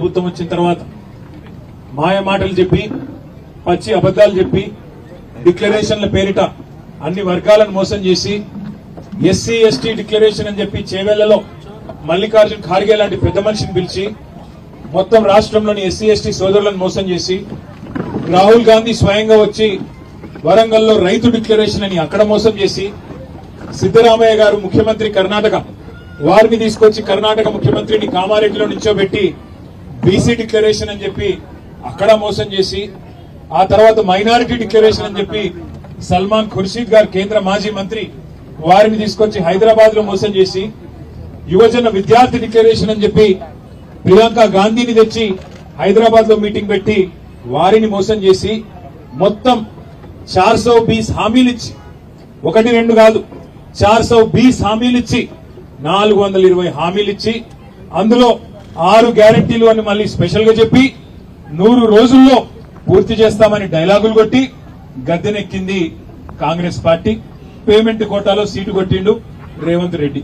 ప్రభుత్వం వచ్చిన తర్వాత మాయ మాటలు చెప్పి పచ్చి అబద్దాలు చెప్పి డిక్లరేషన్ల పేరిట అన్ని వర్గాలను మోసం చేసి ఎస్సీ ఎస్టీ డిక్లరేషన్ అని చెప్పి చేవెళ్లలో మల్లికార్జున్ ఖార్గే లాంటి పెద్ద మనిషిని పిలిచి మొత్తం రాష్ట్రంలోని ఎస్సీ ఎస్టీ సోదరులను మోసం చేసి రాహుల్ గాంధీ స్వయంగా వచ్చి వరంగల్లో రైతు డిక్లరేషన్ అని అక్కడ మోసం చేసి సిద్దరామయ్య గారు ముఖ్యమంత్రి కర్ణాటక వారిని తీసుకొచ్చి కర్ణాటక ముఖ్యమంత్రిని కామారెడ్డిలో నిల్చోబెట్టి బీసీ డిక్లరేషన్ అని చెప్పి అక్కడ మోసం చేసి ఆ తర్వాత మైనారిటీ డిక్లరేషన్ అని చెప్పి సల్మాన్ ఖుర్షీద్ గారు కేంద్ర మాజీ మంత్రి వారిని తీసుకొచ్చి హైదరాబాద్ లో మోసం చేసి యువజన విద్యార్థి డిక్లరేషన్ అని చెప్పి ప్రియాంక గాంధీని తెచ్చి హైదరాబాద్ లో మీటింగ్ పెట్టి వారిని మోసం చేసి మొత్తం 420 హామీలిచ్చి 1-2 కాదు 420 హామీలిచ్చి 420 హామీలిచ్చి అందులో 6 గ్యారెంటీలు అని మళ్ళీ స్పెషల్ గా చెప్పి 100 రోజుల్లో పూర్తి చేస్తామని డైలాగులు కొట్టి గద్దెనెక్కింది కాంగ్రెస్ పార్టీ. పేమెంట్ కోటాలో సీటు కొట్టిండు రేవంత్ రెడ్డి.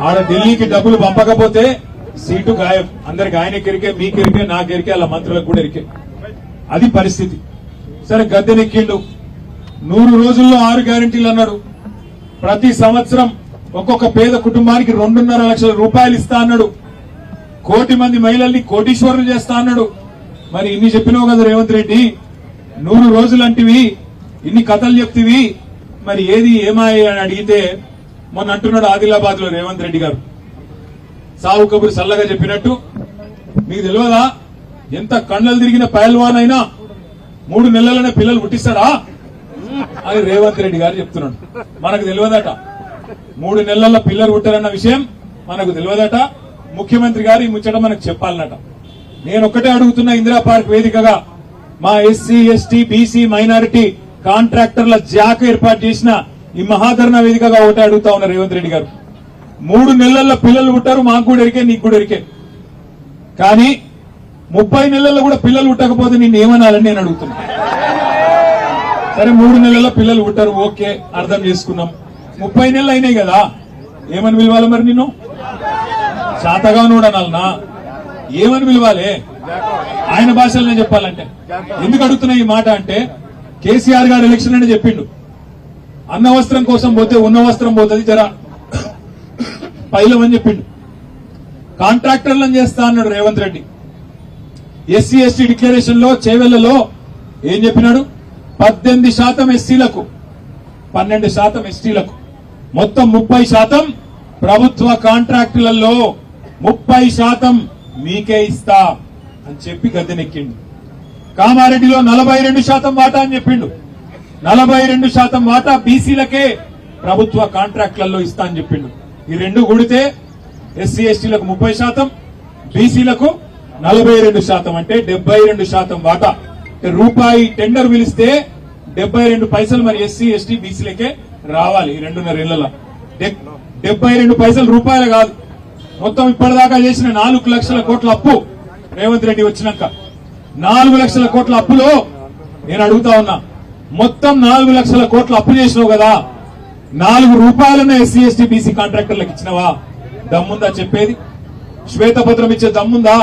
ఆడ ఢిల్లీకి డబ్బులు పంపకపోతే సీటు గాయం. అందరికి ఆయనకెరికే, మీకెరికే, నాకెరికే, అలా మంత్రులకు కూడా ఎరికే. అది పరిస్థితి. సరే గద్దెనెక్కిండు. 100 రోజుల్లో 6 గ్యారెంటీలు అన్నాడు. ప్రతి సంవత్సరం ఒక్కొక్క పేద కుటుంబానికి 2.5 లక్షల రూపాయలు ఇస్తా అన్నాడు. 1 కోటి మంది మహిళల్ని కోటీశ్వరులు చేస్తా అన్నాడు. మరి ఇన్ని చెప్పినావు కదా రేవంత్ రెడ్డి, 100 రోజులు అంటివి, ఇన్ని కథలు చెప్తివి, మరి ఏది ఏమాయి అని అడిగితే మొన్న అంటున్నాడు ఆదిలాబాద్ లో రేవంత్ రెడ్డి గారు సావు కబురు సల్లగా చెప్పినట్టు, మీకు తెలియదా ఎంత కండలు తిరిగిన పైల్వాన్ అయినా 3 నెలలనే పిల్లలు పుట్టిస్తాడా అని రేవంత్ రెడ్డి గారు చెప్తున్నాడు. మనకు తెలియదట 3 నెలల పిల్లలు పుట్టారన్న విషయం మనకు తెలియదట. ముఖ్యమంత్రి గారు ఈ ముచ్చట మనకు చెప్పాలన్నట. నేను ఒక్కటే అడుగుతున్నా, ఇందిరా పార్క్ వేదికగా మా ఎస్సీ ఎస్టీ బీసీ మైనారిటీ కాంట్రాక్టర్ల జాక్ ఏర్పాటు చేసిన ఈ మహాధరణ వేదికగా ఒకటే అడుగుతా ఉన్నా రేవంత్ రెడ్డి గారు, 3 నెలల పిల్లలు పుట్టారు, మాకు కూడా ఎరికే, నీకు కూడా ఎరికే, కానీ 30 నెలల్లో కూడా పిల్లలు పుట్టకపోతే నిన్ను ఏమనాలని నేను అడుగుతున్నా. సరే 3 నెలల పిల్లలు పుట్టారు, ఓకే, అర్థం చేసుకున్నాం. 30 నెలలు అయినాయి కదా, ఏమని పిలవాలి మరి నిన్ను? శాతగానోడు అనాలనా? ఏమని పిలవాలి? ఆయన భాషలో నేను చెప్పాలంటే ఎందుకు అడుగుతున్నా ఈ మాట అంటే, కేసీఆర్ గారు ఎలక్షన్ అని చెప్పిండు, అన్న వస్త్రం కోసం పోతే ఉన్న వస్త్రం పోతుంది, జరా పైలమని చెప్పిండు. కాంట్రాక్టర్లను చేస్తా అన్నాడు Revanth Reddy. SC ST declaration లో చేవెళ్లలో ఏం చెప్పినాడు? 18% ఎస్సీలకు, 12% ఎస్టీలకు, మొత్తం 30% ప్రభుత్వ కాంట్రాక్టులలో 30% మీకే ఇస్తా అని చెప్పి గద్దెనెక్కిండు. కామారెడ్డిలో 42% వాటా అని చెప్పిండు. 42% వాటా బీసీలకే ప్రభుత్వ కాంట్రాక్టులలో ఇస్తా అని చెప్పిండు. ఈ రెండు కూడితే ఎస్సీ ఎస్టీలకు 30%, బీసీలకు 42%, అంటే 72% వాటా. రూపాయి టెండర్ పిలిస్తే 72 పైసలు మరి ఎస్సీ ఎస్టీ బీసీలకే రావాలి. ఈ 2.5 ఏళ్లలో 72 పైసలు రూపాయలు కాదు, మొత్తం ఇప్పటిదాకా చేసిన 4 లక్షల కోట్ల అప్పు రేవంత్ రెడ్డి వచ్చినాక 4 లక్షల కోట్ల అప్పులో నేను అడుగుతా ఉన్నా, మొత్తం 4 లక్షల కోట్ల అప్పు చేసినావు కదా, 4 రూపాయలను ఎస్సీ ఎస్టీ బీసీ కాంట్రాక్టర్లకు ఇచ్చినవా? దమ్ముందా చెప్పేది? శ్వేతపత్రం ఇచ్చే దమ్ముందా?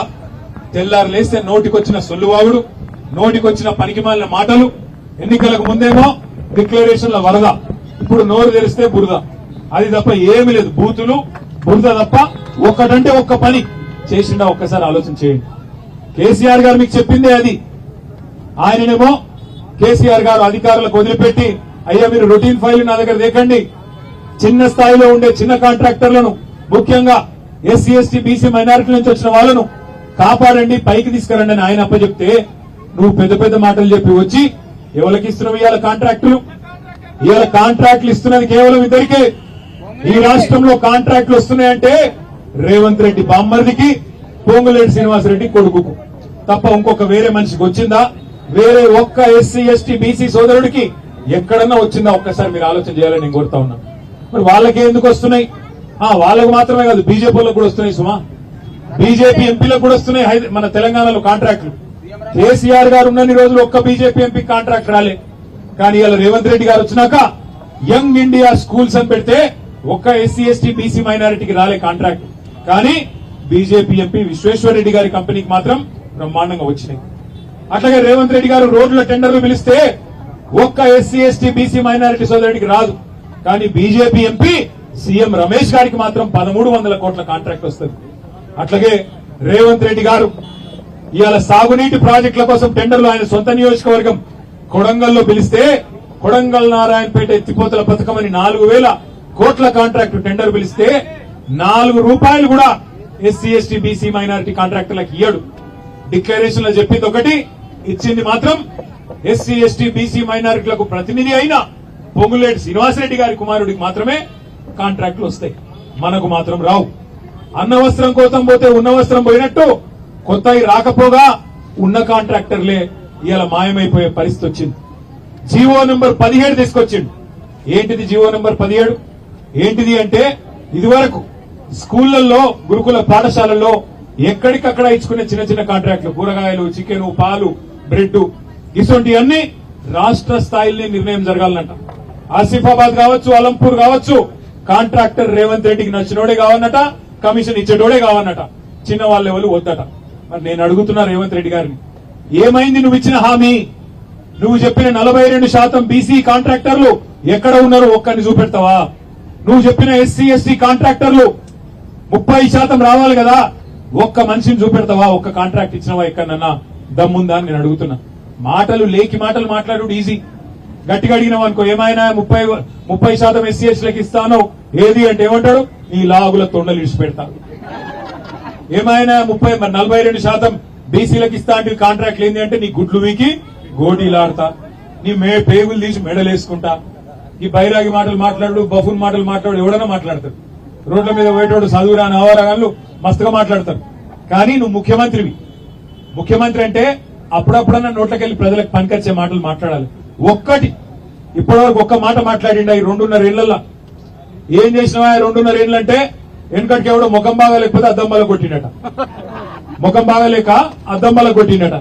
తెల్లారు లేస్తే నోటికొచ్చిన సొల్లువాగుడు, నోటికొచ్చిన పనికిమాలిన మాటలు. ఎన్నికలకు ముందేమో డిక్లరేషన్ల వరద, ఇప్పుడు నోరు తెరిస్తే బురద. అది తప్ప ఏమీ లేదు, బూతులు బురద తప్ప. ఒక్కటంటే ఒక్క పని చేసిండా ఒక్కసారి ఆలోచన చేయండి. కేసీఆర్ గారు మీకు చెప్పిందే అది. ఆయననేమో కేసీఆర్ గారు అధికారులకు వదిలిపెట్టి, అయ్యా మీరు రొటీన్ ఫైల్ నా దగ్గర దేకండి, చిన్న స్థాయిలో ఉండే చిన్న కాంట్రాక్టర్లను, ముఖ్యంగా ఎస్సీ ఎస్టీ బీసీ మైనారిటీ నుంచి వచ్చిన వాళ్ళను కాపాడండి, పైకి తీసుకురండి అని ఆయన అప్పచెప్తే నువ్వు పెద్ద పెద్ద మాటలు చెప్పి వచ్చి ఎవరికి ఇస్తున్నావు ఇవాళ కాంట్రాక్టులు? ఇవాళ కాంట్రాక్టులు ఇస్తున్నది కేవలం ఇద్దరికే. ఈ రాష్ట్రంలో కాంట్రాక్టులు వస్తున్నాయంటే రేవంత్ రెడ్డి బామ్మర్దికి, పొంగులేటి శ్రీనివాసరెడ్డి కొడుకుకు తప్ప ఇంకొక వేరే మనిషికి వచ్చిందా? వేరే ఒక్క ఎస్సీ ఎస్టీ బీసీ సోదరుడికి ఎక్కడన్నా వచ్చిందా? ఒక్కసారి మీరు ఆలోచన చేయాలని నేను కోరుతా ఉన్నా. మరి వాళ్ళకే ఎందుకు వస్తున్నాయి? వాళ్ళకు మాత్రమే కాదు, బీజేపీలకు కూడా వస్తున్నాయి సుమా, బీజేపీ ఎంపీలకు కూడా వస్తున్నాయి మన తెలంగాణలో కాంట్రాక్టులు. కేసీఆర్ గారు ఉన్నన్ని రోజులు ఒక్క బీజేపీ ఎంపీ కాంట్రాక్ట్ రాలే, కానీ ఇలా రేవంత్ రెడ్డి గారు వచ్చినాక యంగ్ ఇండియా స్కూల్స్ అని పెడితే ఒక్క ఎస్సీ ఎస్టీ బీసీ మైనారిటీకి రాలే కాంట్రాక్ట్. కానీ బీజేపీ ఎంపీ విశ్వేశ్వర రెడ్డి గారి కంపెనీకి మాత్రం బ్రహ్మాండంగా వచ్చినాయి. అట్లాగే రేవంత్ రెడ్డి గారు రోడ్ల టెండర్లు పిలిస్తే ఒక్క ఎస్సీ ఎస్టీ బీసీ మైనారిటీ సోదరుడికి రాదు. కానీ బీజేపీ ఎంపీ సీఎం రమేష్ గారికి మాత్రం 1300 కోట్ల కాంట్రాక్ట్ వస్తుంది. అట్లాగే రేవంత్ రెడ్డి గారు ఇవాళ సాగునీటి ప్రాజెక్టుల కోసం టెండర్లు ఆయన సొంత నియోజకవర్గం కొడంగల్లో పిలిస్తే కొడంగల్ నారాయణపేట ఎత్తిపోతల పథకం అని 4000 కోట్ల కాంట్రాక్ట్ టెండర్ పిలిస్తే 4 రూపాయలు కూడా ఎస్సీ ఎస్టీ బీసీ మైనారిటీ కాంట్రాక్టర్లకు ఇయ్యడు. డిక్లరేషన్ లో చెప్పింది ఒకటి, ఇచ్చింది మాత్రం ఎస్సీ ఎస్టీ బీసీ మైనారిటీలకు ప్రతినిధి అయిన పొంగులేటి శ్రీనివాసరెడ్డి గారి కుమారుడికి మాత్రమే కాంట్రాక్టులు వస్తాయి, మనకు మాత్రం రావు. అన్న వస్త్రం కోసం పోతే ఉన్న వస్త్రం పోయినట్టు కొత్తవి రాకపోగా ఉన్న కాంట్రాక్టర్లే ఇవాళ మాయమైపోయే పరిస్థితి వచ్చింది. జీవో నెంబర్ 17 తీసుకొచ్చిండు. ఏంటిది జీవో నెంబర్ 17? ఏంటిది అంటే ఇదివరకు స్కూళ్లలో గురుకుల పాఠశాలల్లో ఎక్కడికక్కడ ఇచ్చుకునే చిన్న చిన్న కాంట్రాక్టులు, కూరగాయలు, చికెన్, పాలు, బ్రెడ్, ఇటువంటి రాష్ట్ర స్థాయిలో నిర్ణయం జరగాలన్నట. ఆసిఫాబాద్ కావచ్చు, అలంపూర్ కావచ్చు, కాంట్రాక్టర్ రేవంత్ రెడ్డికి నచ్చినోడే కావన్నట, కమిషన్ ఇచ్చేటోడే కావన్నట, చిన్న వాళ్ళ లెవెల్ వద్దట. మరి నేను అడుగుతున్నా రేవంత్ రెడ్డి గారిని, ఏమైంది నువ్వు ఇచ్చిన హామీ? నువ్వు చెప్పిన 42% బీసీ కాంట్రాక్టర్లు ఎక్కడ ఉన్నారో ఒక్కరిని చూపెడతావా? నువ్వు చెప్పిన ఎస్సీ ఎస్టీ కాంట్రాక్టర్లు 30% రావాలి కదా, ఒక్క మనిషిని చూపెడతావా? ఒక్క కాంట్రాక్ట్ ఇచ్చినవా ఎక్కడన్నా? దమ్ముందా అని నేను అడుగుతున్నా. మాటలు లేకి మాటలు మాట్లాడు ఈజీ, గట్టిగా అడిగినావు అనుకో ఏమైనా 30% ఎస్సీ ఎస్టీలకు ఇస్తాను ఏది అంటే ఏమంటాడు? నీ లాగుల తొండలు ఇడిచిపెడతాడు. ఏమైనా 42% బీసీలకు ఇస్తా అంటే కాంట్రాక్ట్లు ఏంది అంటే నీ గుడ్లు వీకి గోడీలాడతా, నీ పేగులు తీసి మెడలేసుకుంటా. ఈ బైరాగి మాటలు మాట్లాడు, బఫున్ మాటలు మాట్లాడు, ఎవడన్నా మాట్లాడతాడు. రోడ్ల మీద పోయేటోడు చదువురాని అవరాగాళ్ళు మస్తుగా మాట్లాడతారు. కానీ నువ్వు ముఖ్యమంత్రివి. ముఖ్యమంత్రి అంటే అప్పుడప్పుడన్నా నోట్లకెళ్లి ప్రజలకు పనికొచ్చే మాటలు మాట్లాడాలి. ఒక్కటి ఇప్పటివరకు ఒక్క మాట మాట్లాడిండా ఈ 2.5 ఏళ్లలో? ఏం చేసినావా 2.5 ఏళ్ళు అంటే? వెనకటికి ఎవడో ముఖం బాగా లేకపోతే అద్దం బల కొట్టిండట, ముఖం బాగాలేక అద్దం బల కొట్టిండట.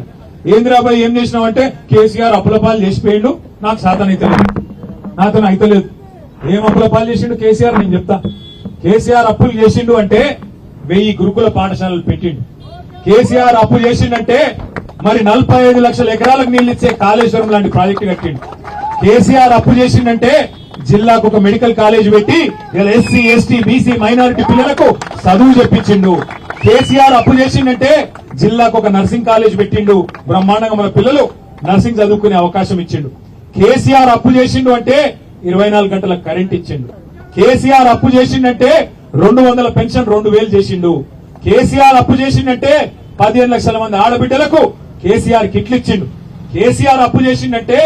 ఏంద్రాబాయ్ ఏం చేసినావంటే కేసీఆర్ అప్పులపాలు చేసిపోయిండు, నాకు శాతం అయితే లేదు, నాతో అయితలేదు. ఏం అప్పులపాలు చేసిండు కేసీఆర్? నేను చెప్తా. కేసీఆర్ అప్పులు చేసిండు అంటే 1000 గురుకుల పాఠశాలలు పెట్టిండు. కేసీఆర్ అప్పు చేసిండంటే మరి 45 లక్షల ఎకరాలకు నీళ్లు ఇచ్చే కాళేశ్వరం లాంటి ప్రాజెక్టు కట్టిండు. కేసీఆర్ అప్పు చేసిండంటే జిల్లాకు ఒక మెడికల్ కాలేజ్ పెట్టి ఇలా ఎస్సీ ఎస్టీ బీసీ మైనారిటీ పిల్లలకు చదువు చెప్పించిండు. కేసీఆర్ అప్పు చేసిండంటే జిల్లాకు ఒక నర్సింగ్ కాలేజ్ పెట్టిండు, బ్రహ్మాండంగా మన పిల్లలు నర్సింగ్ చదువుకునే అవకాశం ఇచ్చిండు. కేసీఆర్ అప్పు చేసిండు అంటే 24 గంటల కరెంట్ ఇచ్చిండు. కేసీఆర్ అప్పు చేసిండంటే 200 పెన్షన్ 2000 చేసిండు. కేసీఆర్ అప్పు చేసిండంటే 15 లక్షల మంది ఆడబిడ్డలకు కేసీఆర్ కిట్లు ఇచ్చిండు. కేసీఆర్ అప్పు చేసిండంటే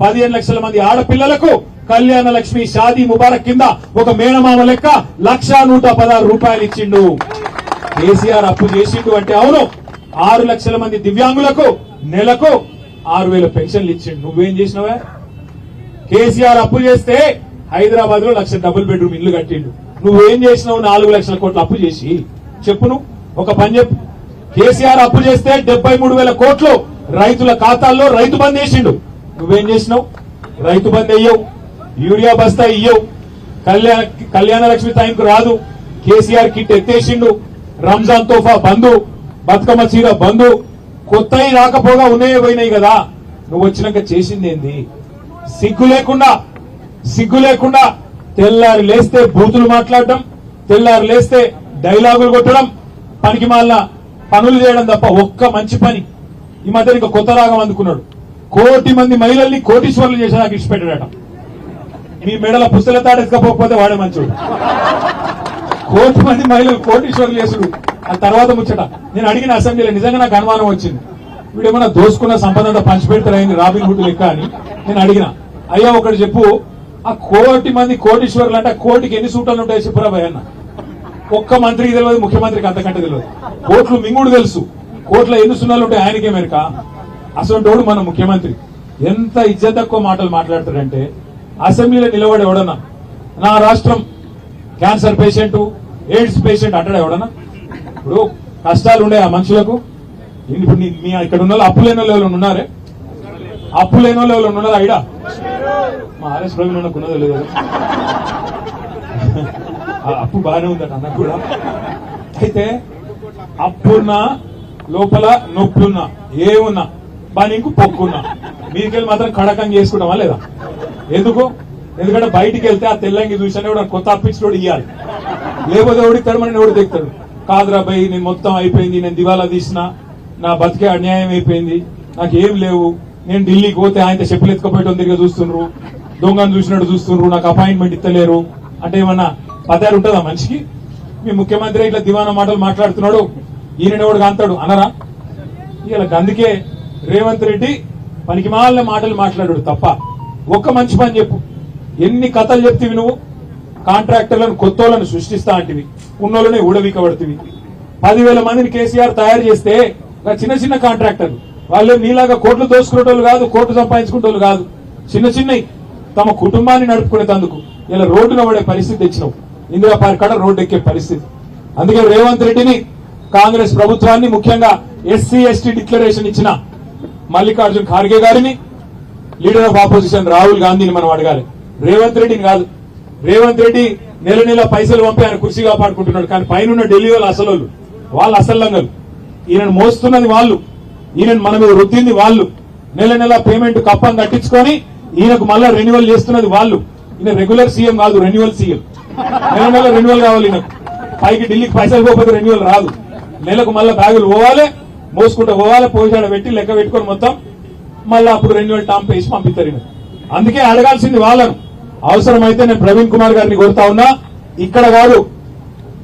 15 లక్షల మంది ఆడపిల్లలకు కళ్యాణ లక్ష్మి షాదీ ముబారక్ కింద ఒక మేనమామ లెక్క 1,116 రూపాయలు ఇచ్చిండు. కేసీఆర్ అప్పు చేసిండు అంటే అవును, 6 లక్షల మంది దివ్యాంగులకు నెలకు 6,000 పెన్షన్లు ఇచ్చిండు. నువ్వేం చేసినావా? కేసీఆర్ అప్పు చేస్తే హైదరాబాద్ లో 1,00,000 డబుల్ బెడ్రూమ్ ఇల్లు కట్టిండు. నువ్వేం చేసినావు? 4 లక్షల కోట్ల అప్పు చేసి? చెప్పు, నువ్వు ఒక పని చెప్పు. కేసీఆర్ అప్పు చేస్తే 73,000 కోట్లు రైతుల ఖాతాల్లో రైతు బంద్ వేసిండు. నువ్వేం చేసినావు? రైతు బంద్ అయ్యవు, యూరియా బస్తా ఇయ్యవు, కళ్యాణ లక్ష్మి టైంకు రాదు, కేసీఆర్ కిట్ ఎత్తేసిండు, రంజాన్ తోఫా బంధు, బతుకమ్మ చీర బంధు, కొత్తవి రాకపోగా ఉన్నాయే పోయినాయి కదా. నువ్వు వచ్చినాక చేసింది ఏంది? సిగ్గు లేకుండా తెల్లారి లేస్తే బూతులు మాట్లాడటం, తెల్లారి లేస్తే డైలాగులు కొట్టడం, పనికి మాలిన పనులు చేయడం తప్ప ఒక్క మంచి పని. ఈ మధ్య ఇంకా కొత్త రాగం అందుకున్నాడు. 1 కోటి మంది మహిళల్ని కోటీశ్వర్లు చేసి నాకు ఇచ్చిపెట్టాడట. మీ మెడల పుస్తల తాడెత్తుకపోకపోతే వాడే మంచోడు. 1 కోటి మంది మహిళలు కోటీశ్వర్లు చేసుడు ఆ తర్వాత ముచ్చట. నేను అడిగిన అసెంబ్లీలో నిజంగా నాకు అనుమానం వచ్చింది, వీడేమన్నా దోసుకున్న సంపద అంతా పంచిపెడతారైంది రాబిన్ హుడ్ లెక్క అని నేను అడిగిన. అయ్యా ఒకటి చెప్పు, ఆ 1 కోటి మంది కోటీశ్వర్లు అంటే కోటికి ఎన్ని సూటాలు ఉంటాయి చెప్పురా భయ అన్న. ఒక్క మంత్రికి తెలియదు, ముఖ్యమంత్రికి అంతకంటే తెలియదు. కోట్లు మింగుడు తెలుసు, కోట్ల ఎన్ని సున్నాలు ఉంటాయి ఆయనకే మేరక. అసలు మన ముఖ్యమంత్రి ఎంత ఇజ్జత్ తక్కువ మాటలు మాట్లాడతాడంటే అసెంబ్లీలో నిలబడి ఎవడన్నా నా రాష్ట్రం క్యాన్సర్ పేషెంట్, ఎయిడ్స్ పేషెంట్ అంటాడు ఎవడన్నా? ఇప్పుడు కష్టాలు ఉండే ఆ మనుషులకు. ఇప్పుడు మీ ఇక్కడ ఉన్న వాళ్ళు అప్పు లేని వాళ్ళు ఉన్నారే? అప్పు లేని వాళ్ళు ఎవరు ఉన్నారా? ఐడా మా ఆర్ఎస్ ప్రవీణ్ ఉన్నదో లేదు, అప్పు బాగానే ఉందట అన్న కూడా. అయితే అప్పున్నా లోపల నొప్పులున్నా ఏమున్నా నీకు పొక్కున్నా మీకెళ్ళి మాత్రం కడకంగా చేసుకుంటామా లేదా? ఎందుకంటే బయటికి వెళ్తే ఆ తెల్లంగి చూసానే కూడా కొత్త అప్పించోడు ఇవ్వాలి, లేకపోతే ఓడిస్తాడు మన ఎవడు దిగుతాడు. కాదురా భయ్ నేను మొత్తం అయిపోయింది, నేను దివాలా తీసిన, నా బతికే అన్యాయం అయిపోయింది, నాకేం లేవు, నేను ఢిల్లీకి పోతే ఆయన చెప్పులు ఎత్తుకపోయటం తిరిగి చూస్తుండ్రు, దొంగను చూసినట్టు చూస్తుండ్రు, నాకు అపాయింట్మెంట్ ఇస్తలేరు అంటే ఏమన్నా పదాలు ఉంటుందా మనిషికి? మీ ముఖ్యమంత్రి ఇట్లా దివానా మాటలు మాట్లాడుతున్నాడు, ఈయన ఎవడు కాంతాడు అనరా? ఇలా అందుకే రేవంత్ రెడ్డి పనికిమాలిన మాటలు మాట్లాడాడు తప్ప ఒక్క మంచి పని చెప్పు. ఎన్ని కథలు చెప్తివి నువ్వు? కాంట్రాక్టర్లను కొత్తోళ్లను సృష్టిస్తా అంటివి, ఉన్నోళ్ళనే ఊడవీకబడుతుంది. 10,000 మందిని కేసీఆర్ తయారు చేస్తే చిన్న చిన్న కాంట్రాక్టర్లు వాళ్ళు నీలాగా కోట్లు దోసుకునేటోళ్ళు కాదు, కోట్లు సంపాదించుకునేటోళ్ళు కాదు, చిన్న చిన్నవి తమ కుటుంబాన్ని నడుపుకునేందుకు ఇలా రోడ్డున పడే పరిస్థితి తెచ్చినావు. ఇందిరా పార్క్ కాడ రోడ్డు ఎక్కే పరిస్థితి. అందుకే రేవంత్ రెడ్డిని, కాంగ్రెస్ ప్రభుత్వాన్ని, ముఖ్యంగా ఎస్సీ ఎస్టీ డిక్లరేషన్ ఇచ్చిన మల్లికార్జున్ ఖార్గే గారిని, లీడర్ ఆఫ్ ఆపోజిషన్ రాహుల్ గాంధీని మనం అడగాలి, రేవంత్ రెడ్డిని కాదు. రేవంత్ రెడ్డి నెల నెల పైసలు పంపి ఆయన కుర్చీ కాపాడుకుంటున్నాడు, కానీ పైన ఢిల్లీ వాళ్ళు అసలు లంగలు. ఈయనను మోస్తున్నది వాళ్ళు, ఈయనను మన మీద రుద్దింది వాళ్ళు, నెల నెల పేమెంట్ కప్పం కట్టించుకొని ఈయనకు మళ్ళా రెన్యువల్ చేస్తున్నది వాళ్ళు. ఈయన రెగ్యులర్ సీఎం కాదు, రెన్యువల్ సీఎం. నెల నెల రెన్యువల్ కావాలి ఈయనకు. పైకి ఢిల్లీకి పైసలు పోకపోతే రెన్యువల్ రాదు. నెలకు మళ్ళా బ్యాగులు పోవాలి, మోసుకుంటూ పోవాలి, పోయిసాడ పెట్టి లెక్క పెట్టుకొని మొత్తం మళ్ళా అప్పుడు రెన్యువల్ టాంప్ వేసి పంపిస్తారు ఈయన. అందుకే అడగాల్సింది వాళ్ళను. అవసరమైతే నేను ప్రవీణ్ కుమార్ గారిని కోరుతా ఉన్నా, ఇక్కడ కాదు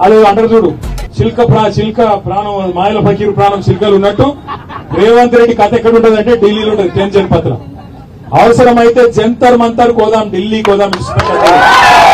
అది అంటారు చూడు, చిల్క ప్రాణం మాయల ఫకీరు ప్రాణం చిల్కలు ఉన్నట్టు రేవంత్ రెడ్డి కథ ఎక్కడ ఉంటుందంటే ఢిల్లీలో ఉంటుంది. టెన్షన్ పత్రం అవసరమైతే జంతర్ మంతర్ కోదాం, ఢిల్లీ కోదాం, ఇన్స్పెక్టర్